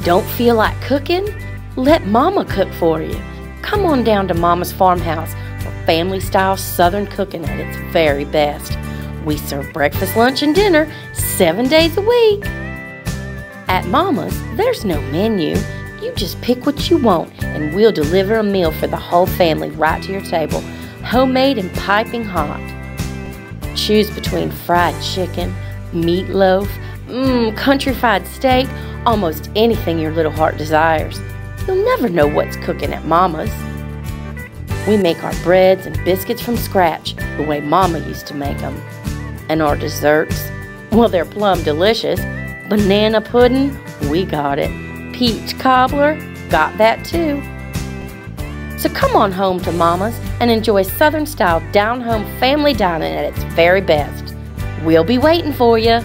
Don't feel like cooking? Let Mama cook for you. Come on down to Mama's Farmhouse for family-style Southern cooking at its very best. We serve breakfast, lunch, and dinner 7 days a week. At Mama's, there's no menu. You just pick what you want, and we'll deliver a meal for the whole family right to your table, homemade and piping hot. Choose between fried chicken, meatloaf, country fried steak, almost anything your little heart desires. You'll never know what's cooking at Mama's. We make our breads and biscuits from scratch, the way Mama used to make them. And our desserts, well, they're plum delicious. Banana pudding, we got it. Peach cobbler, got that too. So come on home to Mama's and enjoy Southern-style down-home family dining at its very best. We'll be waiting for you.